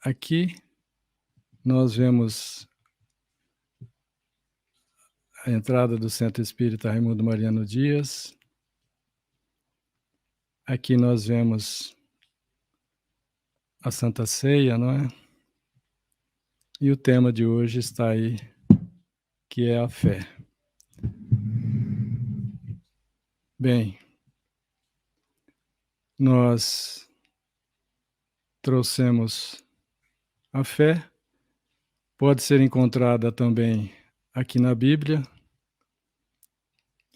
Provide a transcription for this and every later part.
Aqui nós vemos a entrada do Centro Espírita Raimundo Mariano Dias. Aqui nós vemos a Santa Ceia, não é? E o tema de hoje está aí, que é a fé. Bem, nós trouxemos a fé, pode ser encontrada também aqui na Bíblia.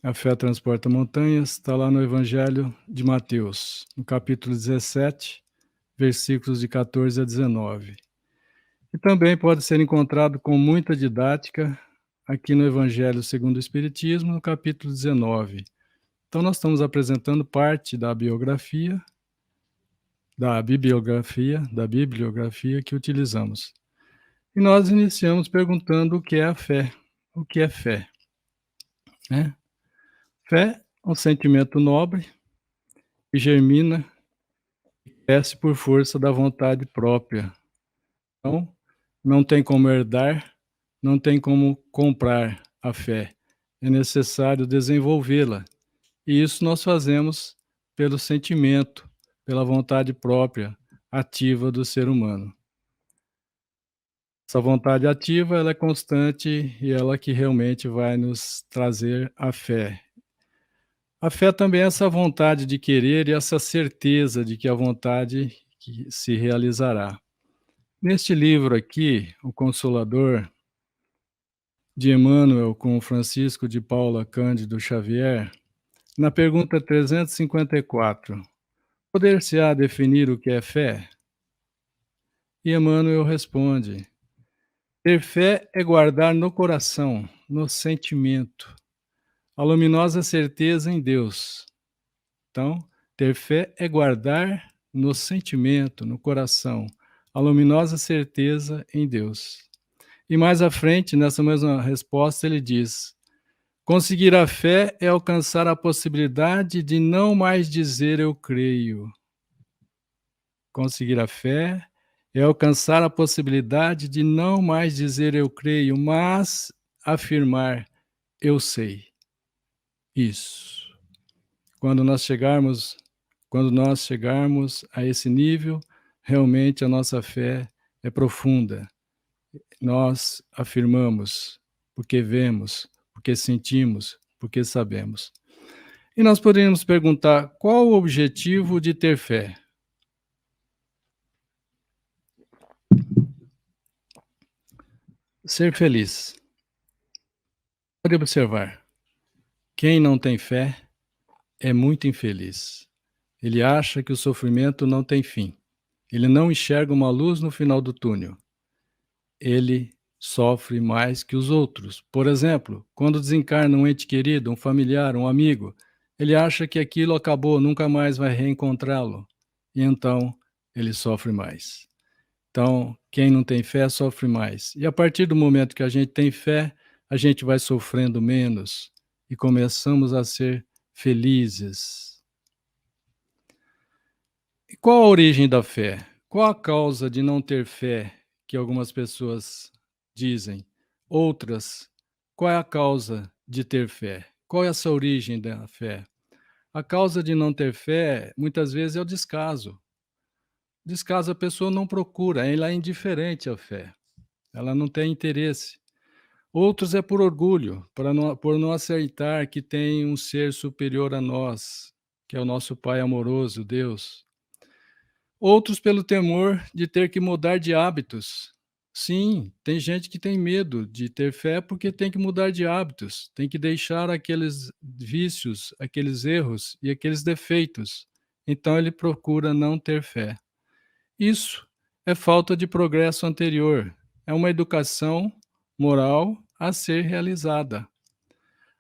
A fé transporta montanhas, está lá no Evangelho de Mateus, no capítulo 17, versículos de 14 a 19. E também pode ser encontrado com muita didática aqui no Evangelho segundo o Espiritismo, no capítulo 19. Então nós estamos apresentando parte da bibliografia que utilizamos. E nós iniciamos perguntando o que é a fé. O que é fé? Né? Fé é um sentimento nobre que germina e cresce por força da vontade própria. Então, não tem como herdar, não tem como comprar a fé. É necessário desenvolvê-la. E isso nós fazemos pelo sentimento, pela vontade própria, ativa do ser humano. Essa vontade ativa, ela é constante e ela que realmente vai nos trazer a fé. A fé também é essa vontade de querer e essa certeza de que a vontade que se realizará. Neste livro aqui, O Consolador, de Emmanuel com Francisco de Paula Cândido Xavier, na pergunta 354, poder-se-á definir o que é fé? E Emmanuel responde, ter fé é guardar no coração, no sentimento, a luminosa certeza em Deus. Então, ter fé é guardar no sentimento, no coração, a luminosa certeza em Deus. E mais à frente, nessa mesma resposta, ele diz, conseguir a fé é alcançar a possibilidade de não mais dizer eu creio. Conseguir a fé é alcançar a possibilidade de não mais dizer eu creio, mas afirmar eu sei. Isso. Quando nós chegarmos a esse nível, realmente a nossa fé é profunda. Nós afirmamos porque vemos, porque sentimos, porque sabemos. E nós poderíamos perguntar, qual o objetivo de ter fé? Ser feliz. Pode observar, quem não tem fé é muito infeliz. Ele acha que o sofrimento não tem fim. Ele não enxerga uma luz no final do túnel. Ele sofre mais que os outros. Por exemplo, quando desencarna um ente querido, um familiar, um amigo, ele acha que aquilo acabou, nunca mais vai reencontrá-lo. E então ele sofre mais. Então, quem não tem fé sofre mais. E a partir do momento que a gente tem fé, a gente vai sofrendo menos e começamos a ser felizes. E qual a origem da fé? Qual a causa de não ter fé que algumas pessoas dizem? Outras, qual é a causa de ter fé? Qual é essa origem da fé? A causa de não ter fé, muitas vezes, é o descaso. Descaso, a pessoa não procura, ela é indiferente à fé. Ela não tem interesse. Outros é por orgulho, por não aceitar que tem um ser superior a nós, que é o nosso Pai amoroso, Deus. Outros pelo temor de ter que mudar de hábitos. Sim, tem gente que tem medo de ter fé porque tem que mudar de hábitos, tem que deixar aqueles vícios, aqueles erros e aqueles defeitos. Então ele procura não ter fé. Isso é falta de progresso anterior, é uma educação moral a ser realizada.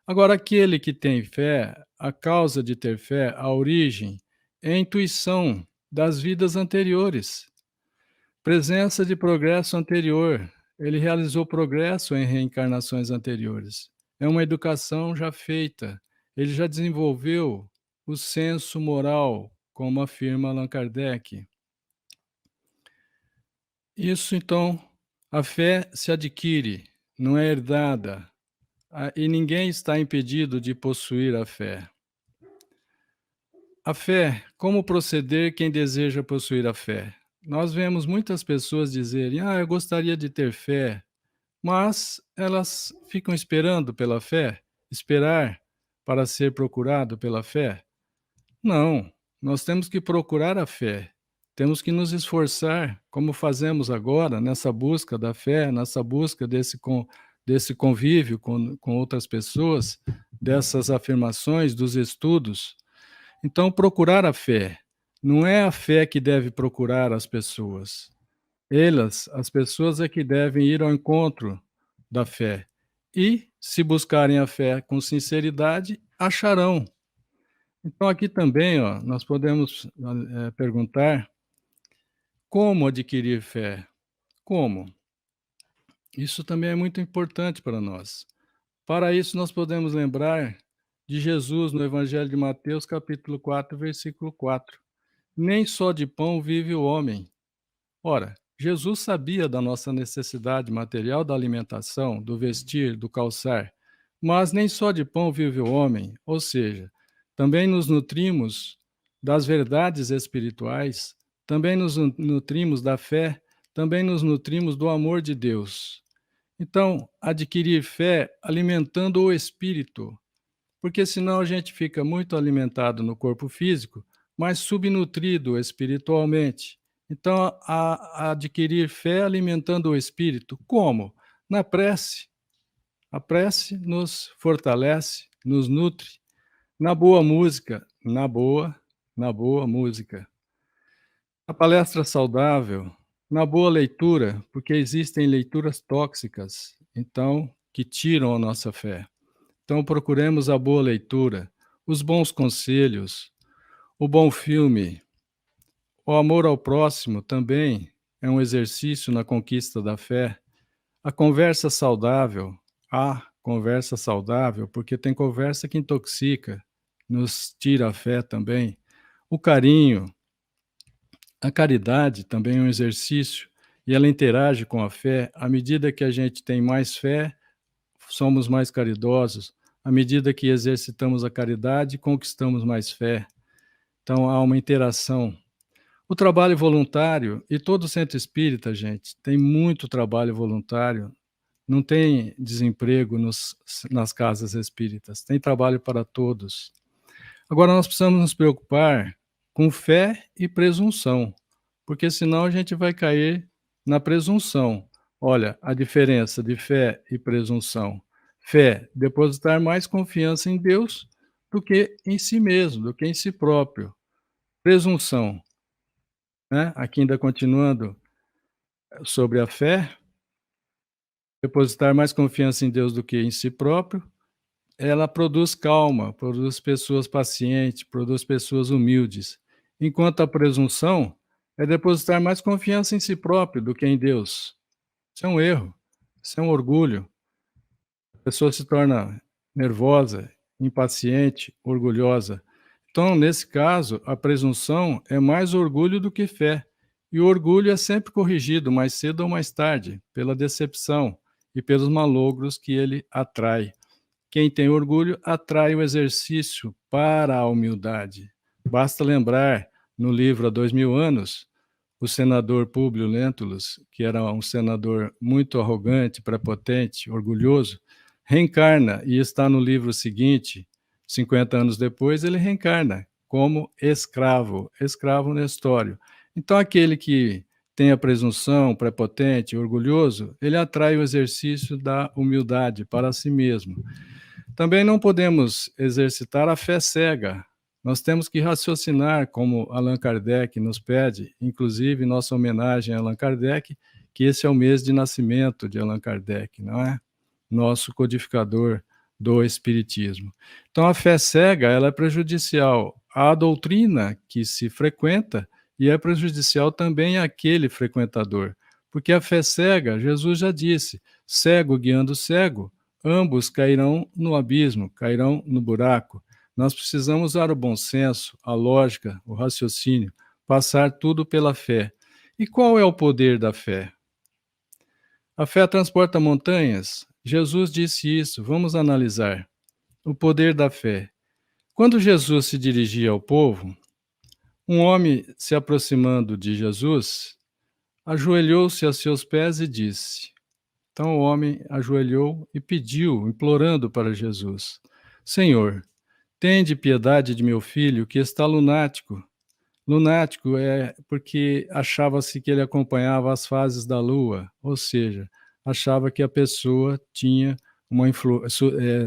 Agora, aquele que tem fé, a causa de ter fé, a origem, é a intuição das vidas anteriores, presença de progresso anterior. Ele realizou progresso em reencarnações anteriores. É uma educação já feita. Ele já desenvolveu o senso moral, como afirma Allan Kardec. Isso então, a fé se adquire, não é herdada, e ninguém está impedido de possuir a fé. A fé, como proceder quem deseja possuir a fé? Nós vemos muitas pessoas dizerem: "Ah, eu gostaria de ter fé", mas elas ficam esperando pela fé, esperar para ser procurado pela fé. Não, nós temos que procurar a fé, temos que nos esforçar, como fazemos agora, nessa busca da fé, nessa busca desse convívio com outras pessoas, dessas afirmações, dos estudos. Então, procurar a fé, não é a fé que deve procurar as pessoas. As pessoas é que devem ir ao encontro da fé. E, se buscarem a fé com sinceridade, acharão. Então aqui também, ó, nós podemos, perguntar: como adquirir fé? Como? Isso também é muito importante para nós. Para isso nós podemos lembrar de Jesus no Evangelho de Mateus, capítulo 4, versículo 4: "Nem só de pão vive o homem". Ora, Jesus sabia da nossa necessidade material da alimentação, do vestir, do calçar, mas nem só de pão vive o homem, ou seja, também nos nutrimos das verdades espirituais, também nos nutrimos da fé, também nos nutrimos do amor de Deus. Então, adquirir fé alimentando o espírito, porque senão a gente fica muito alimentado no corpo físico, mas subnutrido espiritualmente. Então, a adquirir fé alimentando o espírito. Como? Na prece. A prece nos fortalece, nos nutre. Na boa música, na boa música. A palestra saudável, na boa leitura, porque existem leituras tóxicas, então, que tiram a nossa fé. Então, procuremos a boa leitura, os bons conselhos, o bom filme. O amor ao próximo também é um exercício na conquista da fé. A conversa saudável, a conversa saudável, porque tem conversa que intoxica, nos tira a fé também. O carinho, a caridade também é um exercício e ela interage com a fé. À medida que a gente tem mais fé, somos mais caridosos. À medida que exercitamos a caridade, conquistamos mais fé. Então há uma interação. O trabalho voluntário, e todo centro espírita, gente, tem muito trabalho voluntário. Não tem desemprego nas casas espíritas, tem trabalho para todos. Agora nós precisamos nos preocupar com fé e presunção, porque senão a gente vai cair na presunção. Olha a diferença de fé e presunção. Fé, depositar mais confiança em Deus do que em si mesmo, do que em si próprio. Presunção, né? Aqui ainda continuando sobre a fé, depositar mais confiança em Deus do que em si próprio, ela produz calma, produz pessoas pacientes, produz pessoas humildes. Enquanto a presunção é depositar mais confiança em si próprio do que em Deus. Isso é um erro, isso é um orgulho. A pessoa se torna nervosa, impaciente, orgulhosa. Então, nesse caso, a presunção é mais orgulho do que fé. E o orgulho é sempre corrigido, mais cedo ou mais tarde, pela decepção e pelos malogros que ele atrai. Quem tem orgulho atrai o exercício para a humildade. Basta lembrar, no livro Há 2000 anos, o senador Públio Lentulus, que era um senador muito arrogante, prepotente, orgulhoso, reencarna e está no livro seguinte, 50 anos depois, ele reencarna como escravo, escravo Nestório. Então, aquele que tem a presunção, prepotente, orgulhoso, ele atrai o exercício da humildade para si mesmo. Também não podemos exercitar a fé cega. Nós temos que raciocinar, como Allan Kardec nos pede, inclusive nossa homenagem a Allan Kardec, que esse é o mês de nascimento de Allan Kardec, não é? Nosso codificador do Espiritismo. Então, a fé cega, ela é prejudicial à doutrina que se frequenta e é prejudicial também àquele frequentador. Porque a fé cega, Jesus já disse, cego guiando cego, ambos cairão no abismo, cairão no buraco. Nós precisamos usar o bom senso, a lógica, o raciocínio, passar tudo pela fé. E qual é o poder da fé? A fé transporta montanhas? Jesus disse isso. Vamos analisar. O poder da fé. Quando Jesus se dirigia ao povo, um homem se aproximando de Jesus, ajoelhou-se a seus pés e disse. Então o homem ajoelhou e pediu, implorando para Jesus: Senhor, tende piedade de meu filho que está lunático. Lunático é porque achava-se que ele acompanhava as fases da lua, ou seja, achava que a pessoa tinha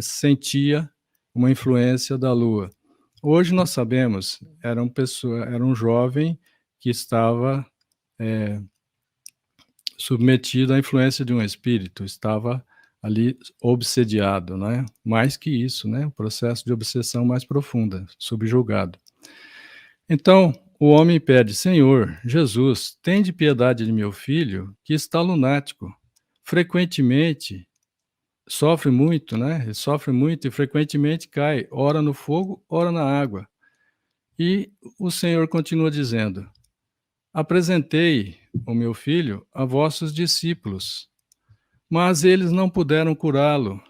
sentia uma influência da lua. Hoje nós sabemos, era um jovem que estava submetido à influência de um espírito, estava ali obsediado, né? Mais que isso, né? Um processo de obsessão mais profunda, subjugado. Então, o homem pede: Senhor, Jesus, tende piedade de meu filho, que está lunático. Frequentemente, sofre muito, né? Ele sofre muito e frequentemente cai, ora no fogo, ora na água. E o Senhor continua dizendo: Apresentei o meu filho a vossos discípulos, mas eles não puderam curá-lo.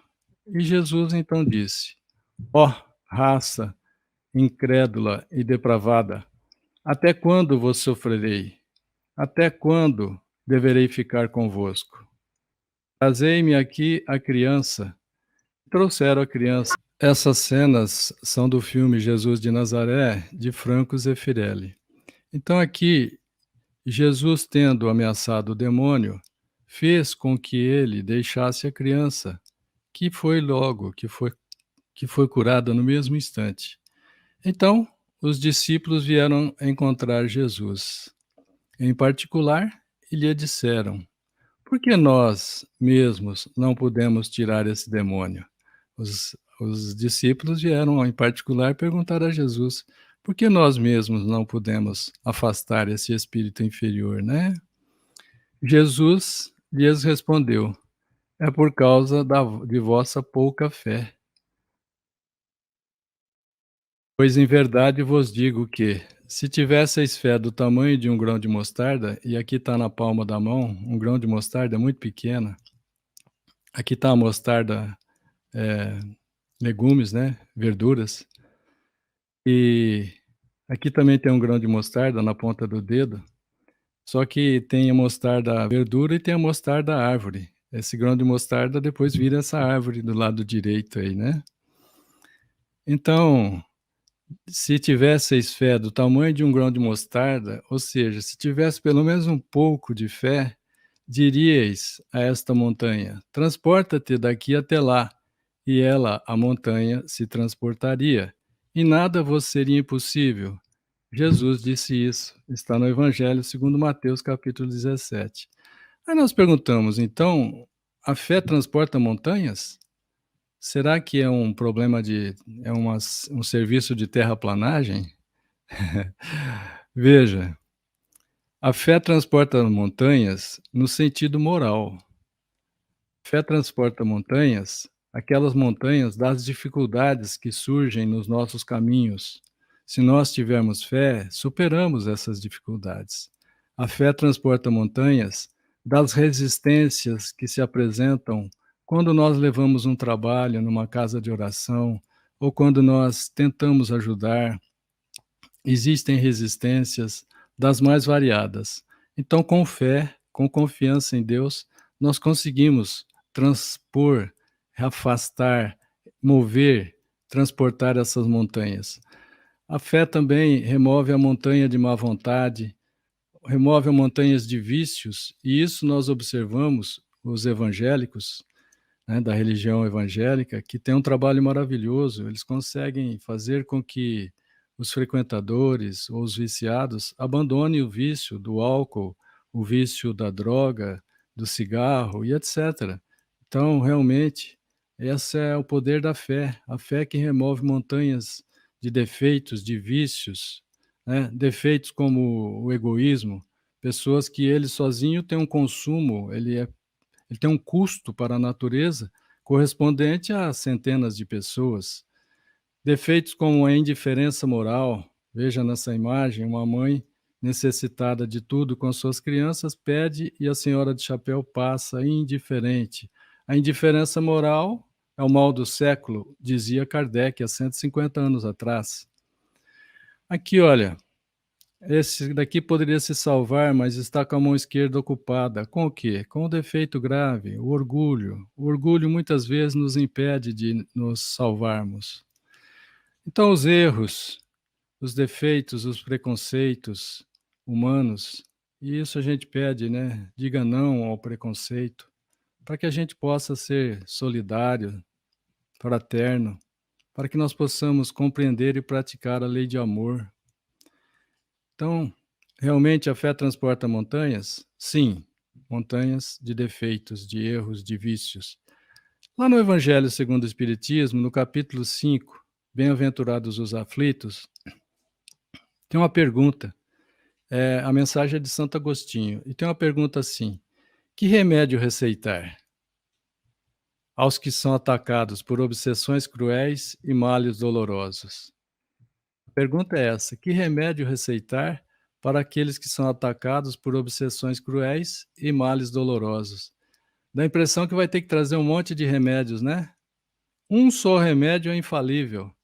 E Jesus então disse: Ó raça incrédula e depravada, até quando vos sofrerei? Até quando deverei ficar convosco? Trazei-me aqui a criança. Trouxeram a criança. Essas cenas são do filme Jesus de Nazaré, de Franco Zeffirelli. Então aqui, Jesus, tendo ameaçado o demônio, fez com que ele deixasse a criança, que foi logo, que foi curada no mesmo instante. Então, os discípulos vieram encontrar Jesus. Em particular, e lhe disseram: Por que nós mesmos não podemos tirar esse demônio? Os discípulos vieram, em particular, perguntar a Jesus: Por que nós mesmos não podemos afastar esse espírito inferior, né? Jesus lhes respondeu: É por causa de vossa pouca fé. Pois em verdade vos digo que, se tivesseis fé do tamanho de um grão de mostarda, e aqui está na palma da mão, um grão de mostarda é muito pequena, aqui está a mostarda, é, legumes, né, verduras, e aqui também tem um grão de mostarda na ponta do dedo, só que tem a mostarda verdura e tem a mostarda árvore. Esse grão de mostarda depois vira essa árvore do lado direito aí, né? Então, se tivesseis fé do tamanho de um grão de mostarda, ou seja, se tivesse pelo menos um pouco de fé, diríeis a esta montanha: transporta-te daqui até lá, e ela, a montanha, se transportaria, e nada vos seria impossível. Jesus disse isso, está no Evangelho segundo Mateus, capítulo 17. Aí nós perguntamos, então, a fé transporta montanhas? Será que é um problema um serviço de terraplanagem? Veja, a fé transporta montanhas no sentido moral. Fé transporta montanhas, aquelas montanhas das dificuldades que surgem nos nossos caminhos. Se nós tivermos fé, superamos essas dificuldades. A fé transporta montanhas das resistências que se apresentam quando nós levamos um trabalho numa casa de oração ou quando nós tentamos ajudar. Existem resistências das mais variadas. Então, com fé, com confiança em Deus, nós conseguimos transpor, afastar, mover, transportar essas montanhas. A fé também remove a montanha de má vontade, remove as montanhas de vícios, e isso nós observamos, os evangélicos, né, da religião evangélica, que tem um trabalho maravilhoso. Eles conseguem fazer com que os frequentadores ou os viciados abandonem o vício do álcool, o vício da droga, do cigarro e etc. Então, realmente, esse é o poder da fé, a fé que remove montanhas de defeitos, de vícios, né? Defeitos como o egoísmo, pessoas que ele sozinho tem um consumo, ele tem um custo para a natureza correspondente a centenas de pessoas. Defeitos como a indiferença moral. Veja nessa imagem uma mãe necessitada de tudo com suas crianças, pede e a senhora de chapéu passa indiferente. A indiferença moral é o mal do século, dizia Kardec há 150 anos atrás. Aqui, olha, esse daqui poderia se salvar, mas está com a mão esquerda ocupada. Com o quê? Com o defeito grave, o orgulho. O orgulho muitas vezes nos impede de nos salvarmos. Então, os erros, os defeitos, os preconceitos humanos, e isso a gente pede, né? Diga não ao preconceito, para que a gente possa ser solidário, fraterno, para que nós possamos compreender e praticar a lei de amor. Então, realmente a fé transporta montanhas? Sim, montanhas de defeitos, de erros, de vícios. Lá no Evangelho segundo o Espiritismo, no capítulo 5, Bem-aventurados os aflitos, tem uma pergunta. A mensagem é de Santo Agostinho, e tem uma pergunta assim: que remédio receitar aos que são atacados por obsessões cruéis e males dolorosos? A pergunta é essa: que remédio receitar para aqueles que são atacados por obsessões cruéis e males dolorosos? Dá a impressão que vai ter que trazer um monte de remédios, né? Um só remédio é infalível: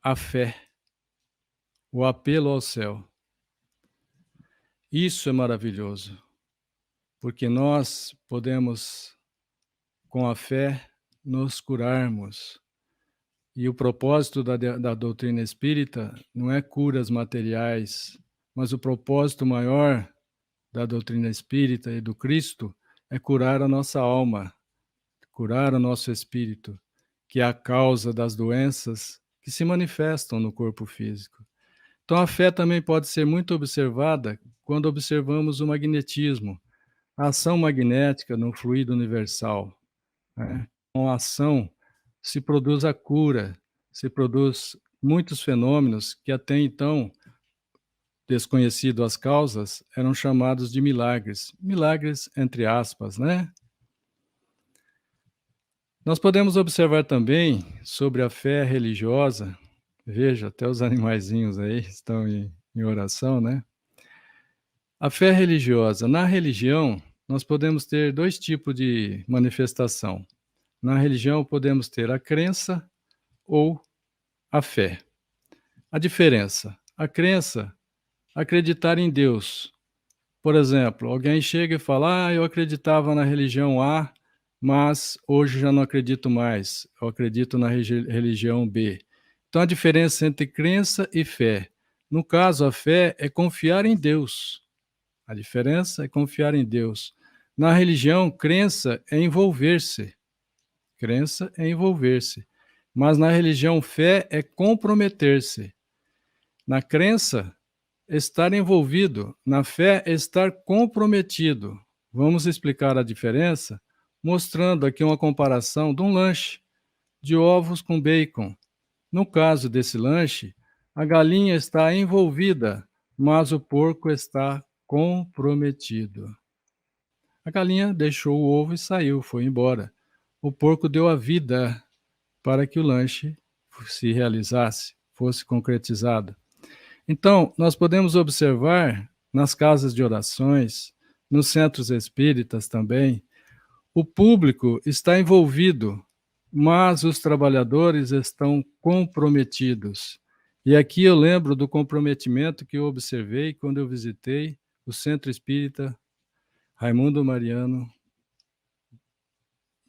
a fé, o apelo ao céu. Isso é maravilhoso, porque nós podemos, com a fé, nos curarmos. E o propósito da doutrina espírita não é curas materiais, mas o propósito maior da doutrina espírita e do Cristo é curar a nossa alma, curar o nosso espírito, que é a causa das doenças que se manifestam no corpo físico. Então, a fé também pode ser muito observada quando observamos o magnetismo, a ação magnética no fluido universal, né? Com a ação se produz a cura, se produz muitos fenômenos que até então, desconhecido as causas, eram chamados de milagres. Milagres entre aspas, né? Nós podemos observar também sobre a fé religiosa, veja, até os animaizinhos aí estão em oração, né? A fé religiosa. Na religião, nós podemos ter dois tipos de manifestação. Na religião, podemos ter a crença ou a fé. A diferença: a crença, acreditar em Deus. Por exemplo, alguém chega e fala: eu acreditava na religião A, mas hoje já não acredito mais, eu acredito na religião B. Então, a diferença entre crença e fé. No caso, a fé é confiar em Deus. A diferença é confiar em Deus. Na religião, crença é envolver-se. Crença é envolver-se. Mas na religião, fé é comprometer-se. Na crença, estar envolvido. Na fé, estar comprometido. Vamos explicar a diferença mostrando aqui uma comparação de um lanche de ovos com bacon. No caso desse lanche, a galinha está envolvida, mas o porco está comprometido. A galinha deixou o ovo e saiu, foi embora. O porco deu a vida para que o lanche se realizasse, fosse concretizado. Então, nós podemos observar nas casas de orações, nos centros espíritas também, o público está envolvido, mas os trabalhadores estão comprometidos. E aqui eu lembro do comprometimento que eu observei quando eu visitei o Centro Espírita Raimundo Mariano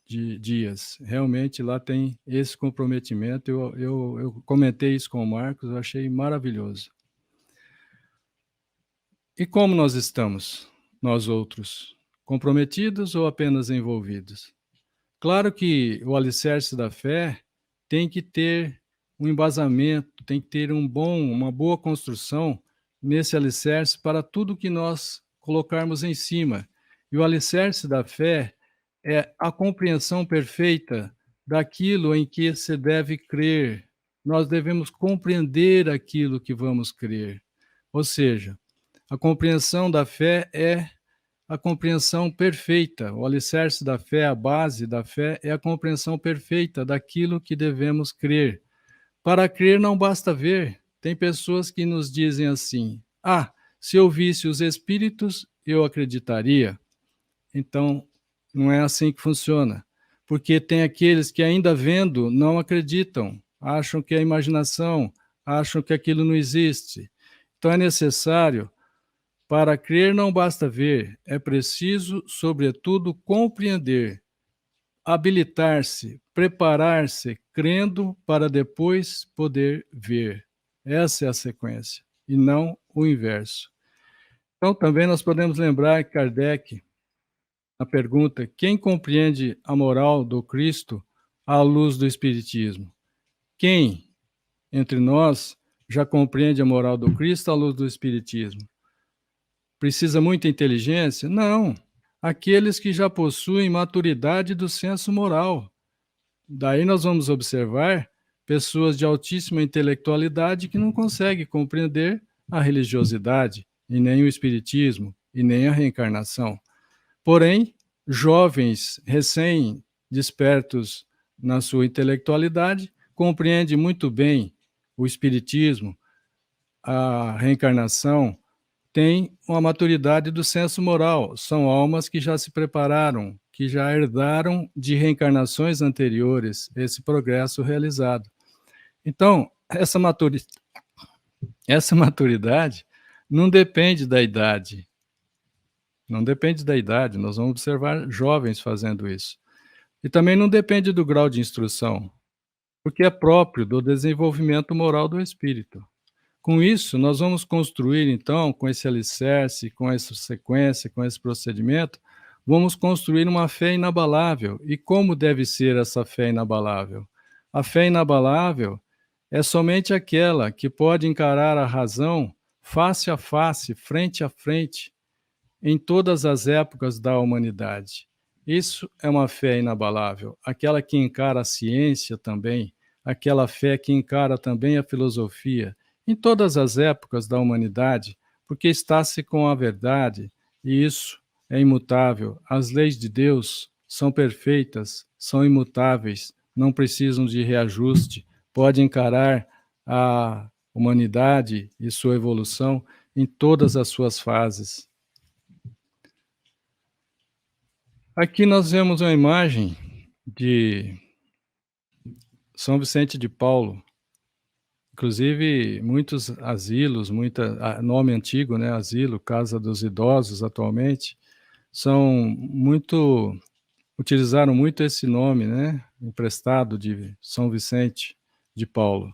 de Dias. Realmente lá tem esse comprometimento. Eu comentei isso com o Marcos, eu achei maravilhoso. E como nós estamos, nós outros? Comprometidos ou apenas envolvidos? Claro que o alicerce da fé tem que ter um embasamento, tem que ter uma boa construção nesse alicerce para tudo que nós colocarmos em cima. E o alicerce da fé é a compreensão perfeita daquilo em que se deve crer. Nós devemos compreender aquilo que vamos crer. Ou seja, a compreensão da fé é a compreensão perfeita. O alicerce da fé, a base da fé, é a compreensão perfeita daquilo que devemos crer. Para crer não basta ver. Tem pessoas que nos dizem assim: Ah, se eu visse os espíritos, eu acreditaria. Então, não é assim que funciona. Porque tem aqueles que, ainda vendo, não acreditam, acham que é imaginação, acham que aquilo não existe. Então, é necessário, para crer não basta ver, é preciso, sobretudo, compreender, habilitar-se, preparar-se, crendo para depois poder ver. Essa é a sequência, e não o inverso. Então, também nós podemos lembrar que Kardec, a pergunta: quem compreende a moral do Cristo à luz do Espiritismo? Quem entre nós já compreende a moral do Cristo à luz do Espiritismo? Precisa muita inteligência? Não. Aqueles que já possuem maturidade do senso moral. Daí nós vamos observar pessoas de altíssima intelectualidade que não conseguem compreender a religiosidade, e nem o Espiritismo, e nem a reencarnação. Porém, jovens recém-despertos na sua intelectualidade compreendem muito bem o Espiritismo, a reencarnação, têm uma maturidade do senso moral, são almas que já se prepararam, que já herdaram de reencarnações anteriores esse progresso realizado. Então, essa maturidade não depende da idade, não depende da idade, nós vamos observar jovens fazendo isso. E também não depende do grau de instrução, porque é próprio do desenvolvimento moral do espírito. Com isso, nós vamos construir, então, com esse alicerce, com essa sequência, com esse procedimento, vamos construir uma fé inabalável. E como deve ser essa fé inabalável? A fé inabalável é somente aquela que pode encarar a razão face a face, frente a frente, em todas as épocas da humanidade. Isso é uma fé inabalável, aquela que encara a ciência também, aquela fé que encara também a filosofia, em todas as épocas da humanidade, porque está-se com a verdade, e isso é imutável. As leis de Deus são perfeitas, são imutáveis, não precisam de reajuste, pode encarar a humanidade e sua evolução em todas as suas fases. Aqui nós vemos uma imagem de São Vicente de Paulo. Inclusive, muitos asilos, nome antigo, né, asilo, Casa dos Idosos, atualmente, utilizaram muito esse nome, né, emprestado de São Vicente de Paulo.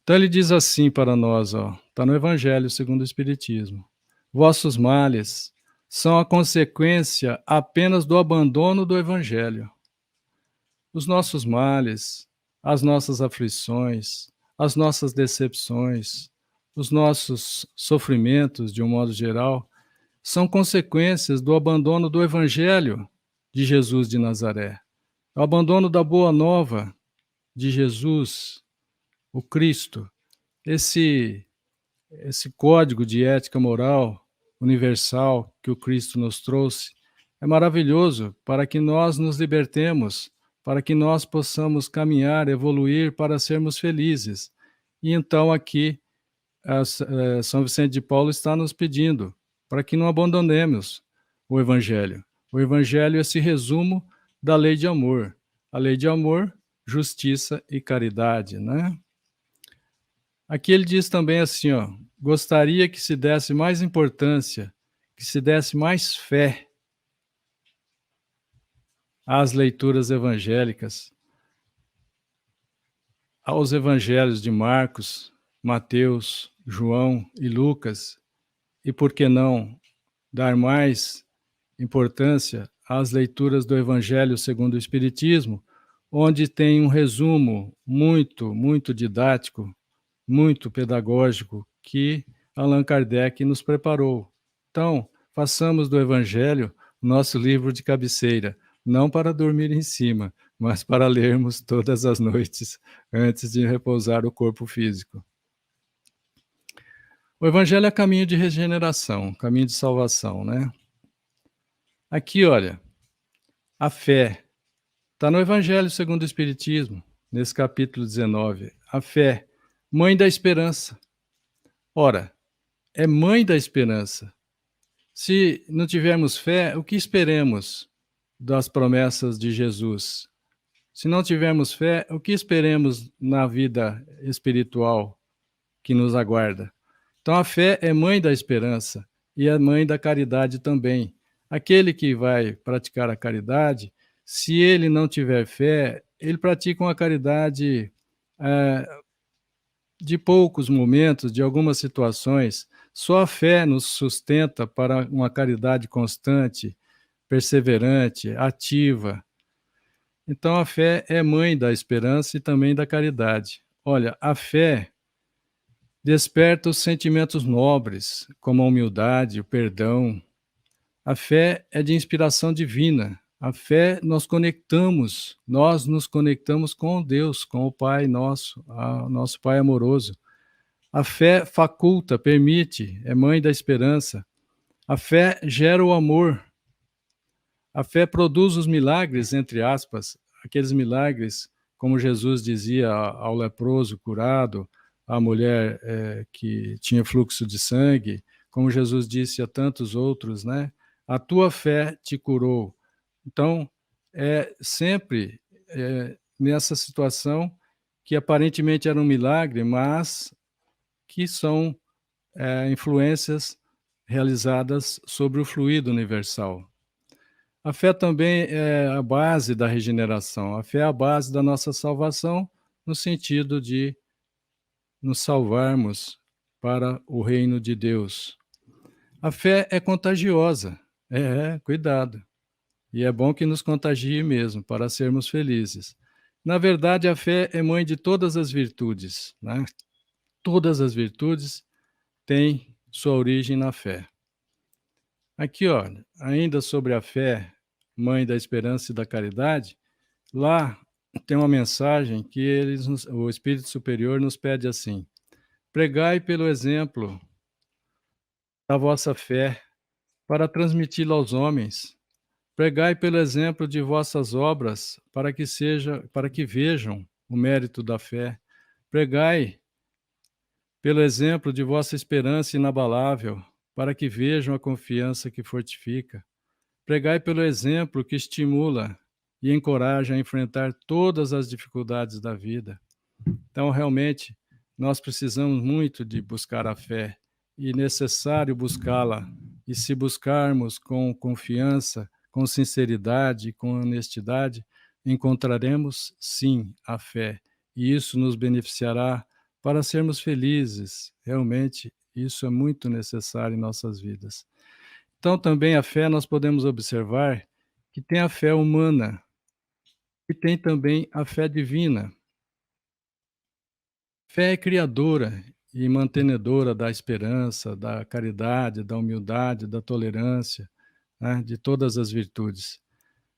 Então ele diz assim para nós, está no Evangelho segundo o Espiritismo: vossos males são a consequência apenas do abandono do Evangelho. Os nossos males, as nossas aflições, as nossas decepções, os nossos sofrimentos, de um modo geral, são consequências do abandono do Evangelho de Jesus de Nazaré, o abandono da Boa Nova de Jesus, o Cristo, esse código de ética moral universal que o Cristo nos trouxe. É maravilhoso para que nós nos libertemos, para que nós possamos caminhar, evoluir para sermos felizes. E então aqui São Vicente de Paulo está nos pedindo para que não abandonemos o Evangelho. O Evangelho é esse resumo da lei de amor. A lei de amor, justiça e caridade, né? Aqui ele diz também assim, gostaria que se desse mais importância, que se desse mais fé às leituras evangélicas, aos evangelhos de Marcos, Mateus, João e Lucas, e por que não dar mais importância às leituras do Evangelho segundo o Espiritismo, onde tem um resumo muito didático, muito pedagógico, que Allan Kardec nos preparou. Então, façamos do Evangelho nosso livro de cabeceira, não para dormir em cima, mas para lermos todas as noites antes de repousar o corpo físico. O Evangelho é caminho de regeneração, caminho de salvação, né? Aqui, olha, a fé está no Evangelho segundo o Espiritismo, nesse capítulo 19. A fé, mãe da esperança. Ora, é mãe da esperança. Se não tivermos fé, o que esperemos das promessas de Jesus? Se não tivermos fé, o que esperemos na vida espiritual que nos aguarda? Então, a fé é mãe da esperança e é mãe da caridade também. Aquele que vai praticar a caridade, se ele não tiver fé, ele pratica uma caridade de poucos momentos, de algumas situações. Só a fé nos sustenta para uma caridade constante, perseverante, ativa. Então, a fé é mãe da esperança e também da caridade. Olha, a fé desperta os sentimentos nobres, como a humildade, o perdão. A fé é de inspiração divina. A fé nós nos conectamos com Deus, com o Pai nosso, nosso Pai amoroso. A fé faculta, permite, é mãe da esperança. A fé gera o amor. A fé produz os milagres, entre aspas, aqueles milagres, como Jesus dizia ao leproso curado, à mulher que tinha fluxo de sangue, como Jesus disse a tantos outros, né? A tua fé te curou. Então, é sempre nessa situação que aparentemente era um milagre, mas que são influências realizadas sobre o fluido universal. A fé também é a base da regeneração. A fé é a base da nossa salvação, no sentido de nos salvarmos para o reino de Deus. A fé é contagiosa. Cuidado. E é bom que nos contagie mesmo, para sermos felizes. Na verdade, a fé é mãe de todas as virtudes, né? Todas as virtudes têm sua origem na fé. Aqui, olha, ainda sobre a fé, mãe da esperança e da caridade, lá tem uma mensagem que o Espírito Superior nos pede assim: pregai pelo exemplo da vossa fé para transmiti-la aos homens. Pregai pelo exemplo de vossas obras para que vejam o mérito da fé. Pregai pelo exemplo de vossa esperança inabalável para que vejam a confiança que fortifica. Pregai pelo exemplo que estimula e encoraja a enfrentar todas as dificuldades da vida. Então, realmente, nós precisamos muito de buscar a fé e é necessário buscá-la. E se buscarmos com confiança, com sinceridade, com honestidade, encontraremos, sim, a fé. E isso nos beneficiará para sermos felizes. Realmente, isso é muito necessário em nossas vidas. Então, também a fé, nós podemos observar que tem a fé humana e tem também a fé divina. Fé é criadora e mantenedora da esperança, da caridade, da humildade, da tolerância, né, de todas as virtudes.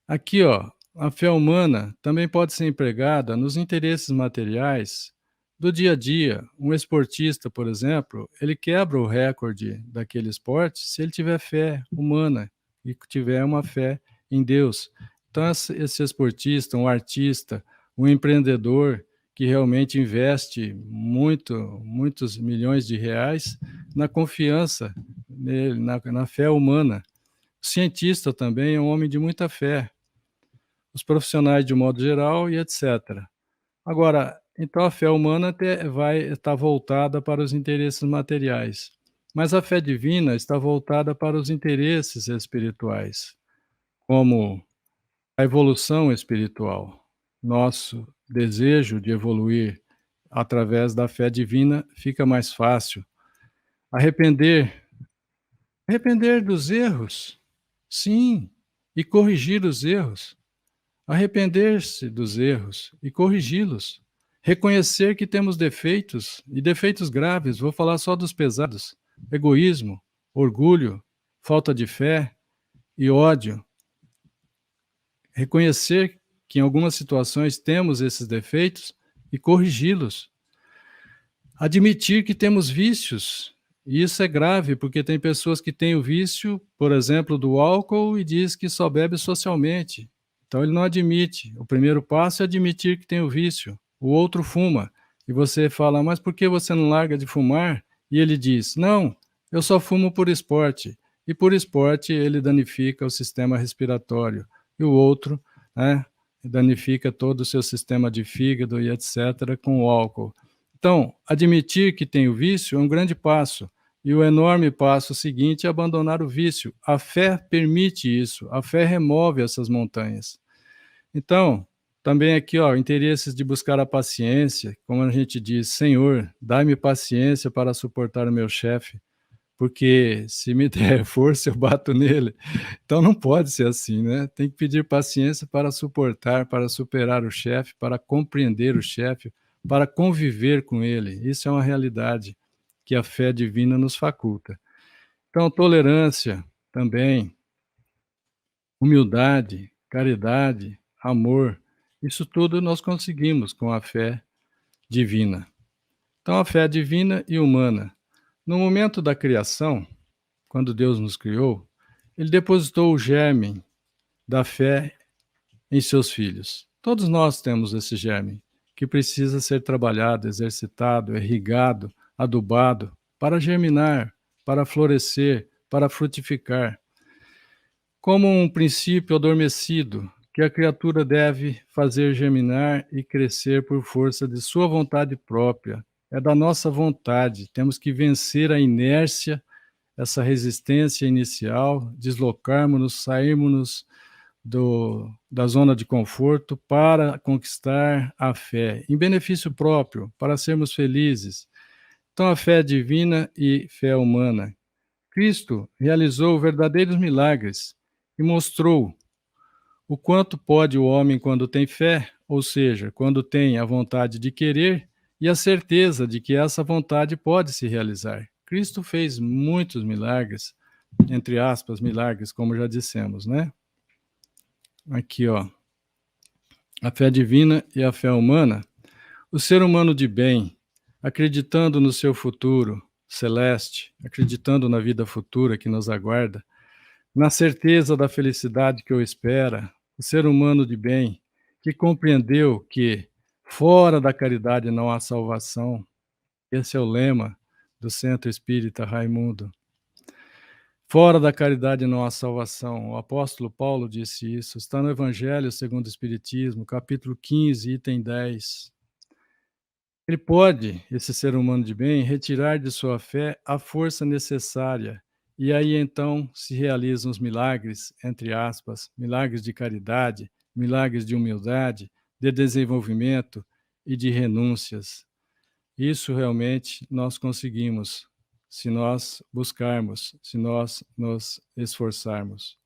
Aqui, ó, a fé humana também pode ser empregada nos interesses materiais do dia a dia. Um esportista, por exemplo, ele quebra o recorde daquele esporte se ele tiver fé humana e tiver uma fé em Deus. Então, esse esportista, um artista, um empreendedor que realmente investe muitos milhões de reais na confiança nele, na fé humana. O cientista também é um homem de muita fé. Os profissionais de um modo geral e etc. Agora, então a fé humana vai estar voltada para os interesses materiais, mas a fé divina está voltada para os interesses espirituais, como a evolução espiritual. Nosso desejo de evoluir através da fé divina fica mais fácil. Arrepender dos erros, sim, e corrigir os erros. Arrepender-se dos erros e corrigi-los. Reconhecer que temos defeitos, e defeitos graves, vou falar só dos pesados: egoísmo, orgulho, falta de fé e ódio. Reconhecer que em algumas situações temos esses defeitos e corrigi-los. Admitir que temos vícios, e isso é grave, porque tem pessoas que têm o vício, por exemplo, do álcool e diz que só bebe socialmente. Então ele não admite. O primeiro passo é admitir que tem o vício. O outro fuma. E você fala, mas por que você não larga de fumar? E ele diz, não, Eu só fumo por esporte, e por esporte ele danifica o sistema respiratório, e o outro, né, danifica todo o seu sistema de fígado e etcétera com o álcool. Então, admitir que tem o vício é um grande passo, e o enorme passo seguinte é abandonar o vício. A fé permite isso, a fé remove essas montanhas. Então, também aqui, ó, interesses de buscar a paciência, como a gente diz: "Senhor, dai-me paciência para suportar o meu chefe, porque se me der força eu bato nele". Então não pode ser assim, né, tem que pedir paciência para suportar, para superar o chefe, para compreender o chefe, para conviver com ele. Isso é uma realidade que a fé divina nos faculta. Então tolerância também, humildade, caridade, amor, isso tudo nós conseguimos com a fé divina. Então a fé divina e humana. No momento da criação, quando Deus nos criou, ele depositou o germe da fé em seus filhos. Todos nós temos esse germe, que precisa ser trabalhado, exercitado, irrigado, adubado, para germinar, para florescer, para frutificar. Como um princípio adormecido, que a criatura deve fazer germinar e crescer por força de sua vontade própria. É da nossa vontade, temos que vencer a inércia, essa resistência inicial, deslocarmos-nos, sairmos da zona de conforto para conquistar a fé, em benefício próprio, para sermos felizes. Então, a fé divina e fé humana. Cristo realizou verdadeiros milagres e mostrou o quanto pode o homem quando tem fé, ou seja, quando tem a vontade de querer e a certeza de que essa vontade pode se realizar. Cristo fez muitos milagres, entre aspas, milagres, como já dissemos, né? Aqui, ó, a fé divina e a fé humana. O ser humano de bem, acreditando no seu futuro celeste, acreditando na vida futura que nos aguarda, na certeza da felicidade que o espera, o ser humano de bem, que compreendeu que fora da caridade não há salvação. Esse é o lema do Centro Espírita Raimundo. Fora da caridade não há salvação. O apóstolo Paulo disse isso. Está no Evangelho segundo o Espiritismo, capítulo 15, item 10. Ele pode, esse ser humano de bem, retirar de sua fé a força necessária, e aí então se realizam os milagres, entre aspas, milagres de caridade, milagres de humildade, de desenvolvimento e de renúncias. Isso realmente nós conseguimos, se nós buscarmos, se nós nos esforçarmos.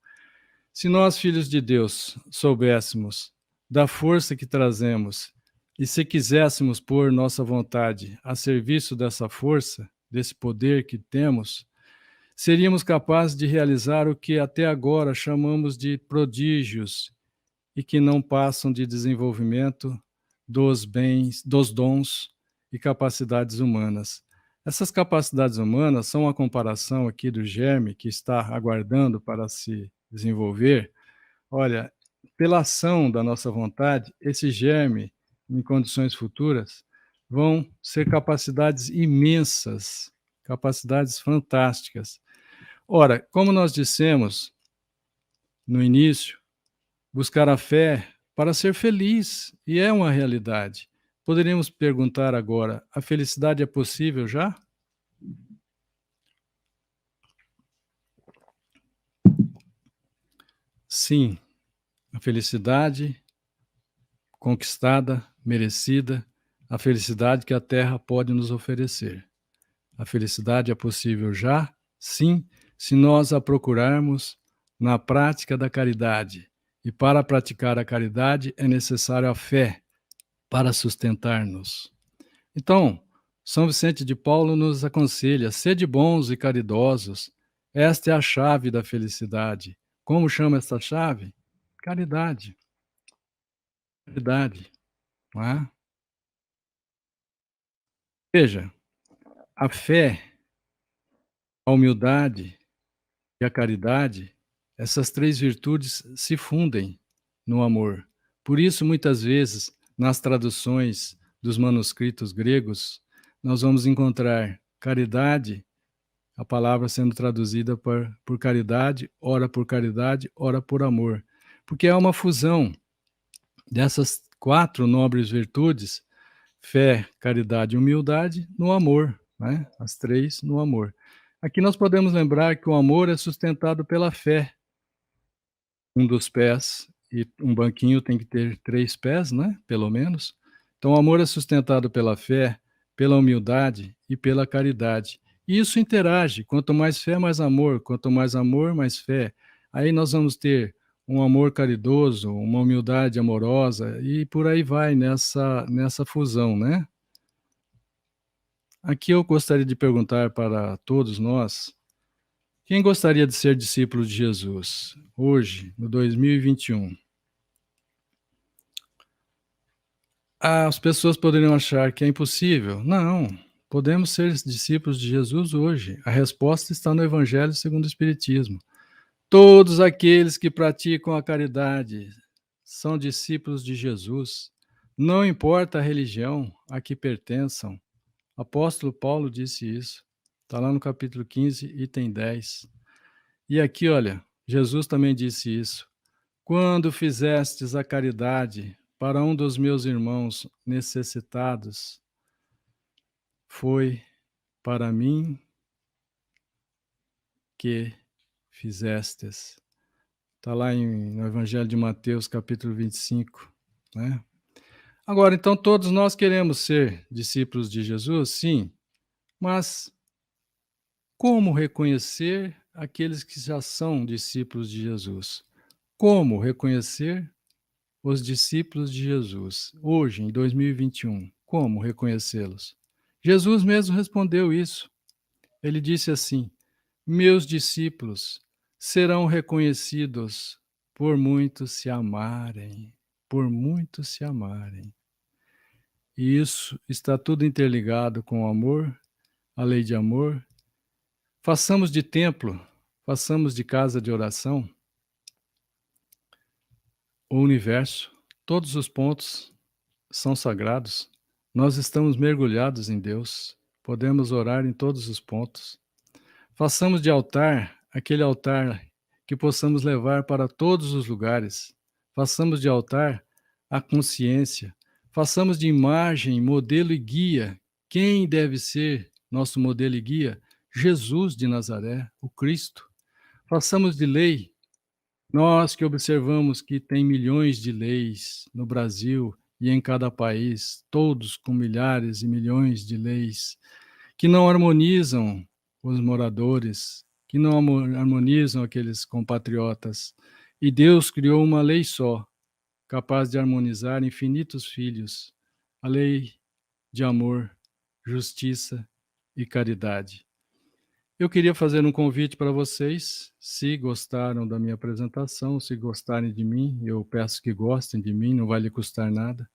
Se nós, filhos de Deus, soubéssemos da força que trazemos e se quiséssemos pôr nossa vontade a serviço dessa força, desse poder que temos, seríamos capazes de realizar o que até agora chamamos de prodígios e que não passam de desenvolvimento dos bens, dos dons e capacidades humanas. Essas capacidades humanas são a comparação aqui do germe que está aguardando para se desenvolver. Olha, pela ação da nossa vontade, esse germe, em condições futuras, vão ser capacidades imensas, capacidades fantásticas. Ora, como nós dissemos no início, buscar a fé para ser feliz, e é uma realidade. Poderíamos perguntar agora: a felicidade é possível já? Sim, a felicidade conquistada, merecida, a felicidade que a Terra pode nos oferecer. A felicidade é possível já? Sim, se nós a procurarmos na prática da caridade. E para praticar a caridade é necessário a fé para sustentar-nos. Então, São Vicente de Paulo nos aconselha: sede bons e caridosos. Esta é a chave da felicidade. Como chama esta chave? Caridade. Caridade, não é? Veja, a fé, a humildade e a caridade, essas três virtudes se fundem no amor. Por isso, muitas vezes, nas traduções dos manuscritos gregos, nós vamos encontrar caridade, A palavra sendo traduzida por caridade, ora por amor. Porque é uma fusão dessas 4 nobres virtudes, fé, caridade e humildade, no amor, né? As 3 no amor. Aqui nós podemos lembrar que o amor é sustentado pela fé. Um dos pés, e um banquinho tem que ter 3 pés, né, pelo menos. Então o amor é sustentado pela fé, pela humildade e pela caridade. E isso interage, quanto mais fé, mais amor, quanto mais amor, mais fé. Aí nós vamos ter um amor caridoso, uma humildade amorosa e por aí vai nessa fusão, né. Aqui eu gostaria de perguntar para todos nós, quem gostaria de ser discípulo de Jesus, hoje, no 2021? As pessoas poderiam achar que é impossível. Não, podemos ser discípulos de Jesus hoje. A resposta está no Evangelho segundo o Espiritismo. Todos aqueles que praticam a caridade são discípulos de Jesus. Não importa a religião a que pertençam. Apóstolo Paulo disse isso. Está lá no capítulo 15, item 10. E aqui, olha, Jesus também disse isso. Quando fizestes a caridade para um dos meus irmãos necessitados, foi para mim que fizestes. Está lá no Evangelho de Mateus, capítulo 25, né? Agora, então, todos nós queremos ser discípulos de Jesus? Sim, mas como reconhecer aqueles que já são discípulos de Jesus? Como reconhecer os discípulos de Jesus, hoje, em 2021, como reconhecê-los? Jesus mesmo respondeu isso. Ele disse assim: meus discípulos serão reconhecidos por muitos se amarem, por muitos se amarem. E isso está tudo interligado com o amor, a lei de amor. Façamos de templo, façamos de casa de oração o universo, todos os pontos são sagrados. Nós estamos mergulhados em Deus, podemos orar em todos os pontos. Façamos de altar aquele altar que possamos levar para todos os lugares. Façamos de altar a consciência. Façamos de imagem, modelo e guia. Quem deve ser nosso modelo e guia? Jesus de Nazaré, o Cristo. Façamos de lei. Nós que observamos que tem milhões de leis no Brasil e em cada país, todos com milhares e milhões de leis, que não harmonizam os moradores, que não harmonizam aqueles compatriotas. E Deus criou uma lei só, capaz de harmonizar infinitos filhos, a lei de amor, justiça e caridade. Eu queria fazer um convite para vocês, se gostaram da minha apresentação, se gostarem de mim, eu peço que gostem de mim, não vai lhe custar nada.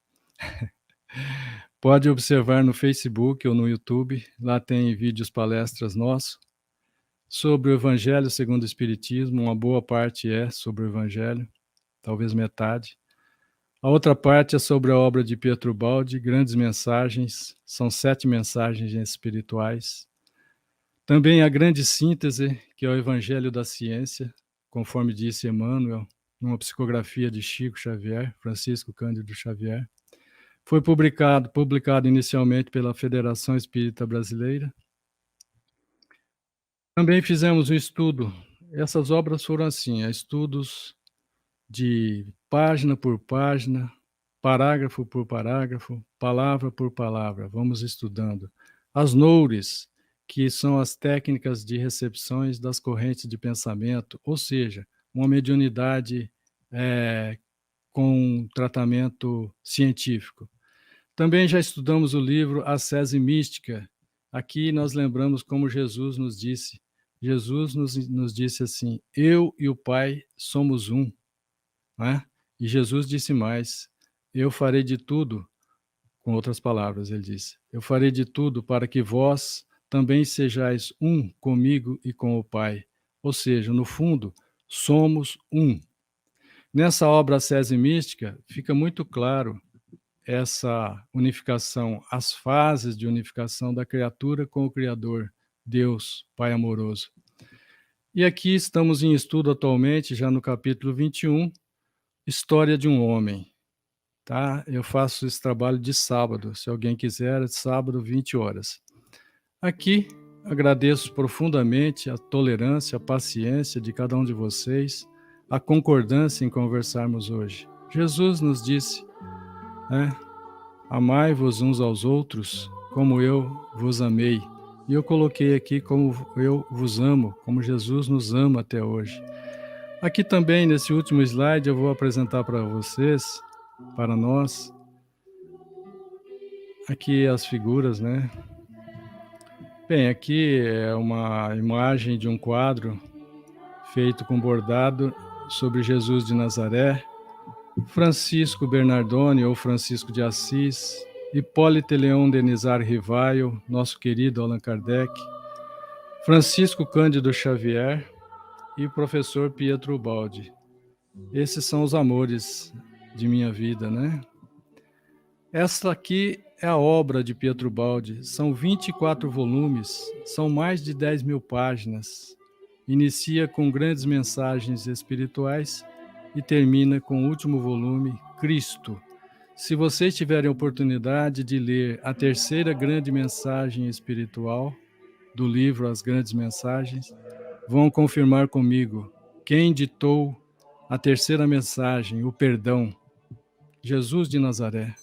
Pode observar no Facebook ou no YouTube, lá tem vídeos palestras nossos sobre o Evangelho segundo o Espiritismo, uma boa parte é sobre o Evangelho, talvez metade. A outra parte é sobre a obra de Pietro Baldi, grandes mensagens, são 7 mensagens espirituais. Também a grande síntese, que é o Evangelho da Ciência, conforme disse Emmanuel, numa psicografia de Chico Xavier, Francisco Cândido Xavier. Foi publicado inicialmente pela Federação Espírita Brasileira. Também fizemos um estudo, essas obras foram assim, estudos de página por página, parágrafo por parágrafo, palavra por palavra, vamos estudando. As noures, que são as técnicas de recepções das correntes de pensamento, ou seja, uma mediunidade com tratamento científico. Também já estudamos o livro Ascese Mística. Aqui nós lembramos como Jesus nos disse. Jesus nos disse assim, eu e o Pai somos um. Né? E Jesus disse mais, eu farei de tudo, com outras palavras, ele disse, eu farei de tudo para que vós também sejais um comigo e com o Pai. Ou seja, no fundo, somos um. Nessa obra Ascese Mística, fica muito claro essa unificação, as fases de unificação da criatura com o Criador, Deus, Pai amoroso. E aqui estamos em estudo atualmente, já no capítulo 21, História de um Homem. Tá? Eu faço esse trabalho de sábado, se alguém quiser, sábado, 20 horas. Aqui, agradeço profundamente a tolerância, a paciência de cada um de vocês, a concordância em conversarmos hoje. Jesus nos disse, né? Amai-vos uns aos outros, como eu vos amei. E eu coloquei aqui como eu vos amo, como Jesus nos ama até hoje. Aqui também, nesse último slide, eu vou apresentar para vocês, para nós, aqui as figuras, né? Bem, aqui é uma imagem de um quadro feito com bordado sobre Jesus de Nazaré, Francisco Bernardone ou Francisco de Assis, Hipólite Leão Denizar Rivaio, nosso querido Allan Kardec, Francisco Cândido Xavier e o professor Pietro Baldi. Esses são os amores de minha vida, né? Esta aqui é a obra de Pietro Baldi. São 24 volumes, são mais de 10.000 páginas. Inicia com grandes mensagens espirituais e termina com o último volume, Cristo. Se vocês tiverem oportunidade de ler a terceira grande mensagem espiritual do livro As Grandes Mensagens, vão confirmar comigo. Quem ditou a terceira mensagem, o perdão? Jesus de Nazaré.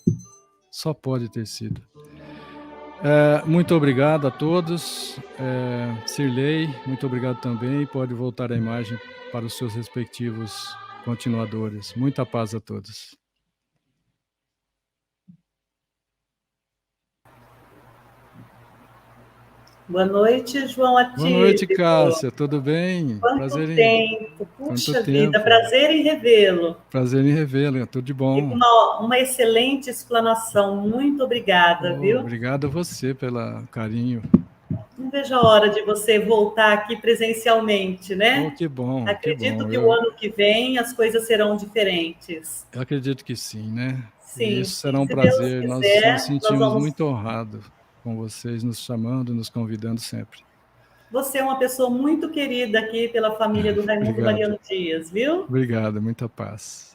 Só pode ter sido. Muito obrigado a todos. Sirlei, muito obrigado também. Pode voltar a imagem para os seus respectivos continuadores. Muita paz a todos. Boa noite, João Atílio. Boa noite, Cássia. Tudo bem? Quanto tempo. Puxa vida, prazer em revê-lo. Prazer em revê-lo, tudo de bom. E com uma excelente explanação. Muito obrigada, viu? Obrigado a você pelo carinho. Não vejo a hora de você voltar aqui presencialmente, né? Oh, que bom. Acredito que o ano que vem as coisas serão diferentes. Eu acredito que sim, né? Sim. E isso será um prazer. Nós nos sentimos muito honrados com vocês nos chamando, nos convidando sempre. Você é uma pessoa muito querida aqui pela família do Raimundo Mariano Dias, viu? Obrigado, muita paz.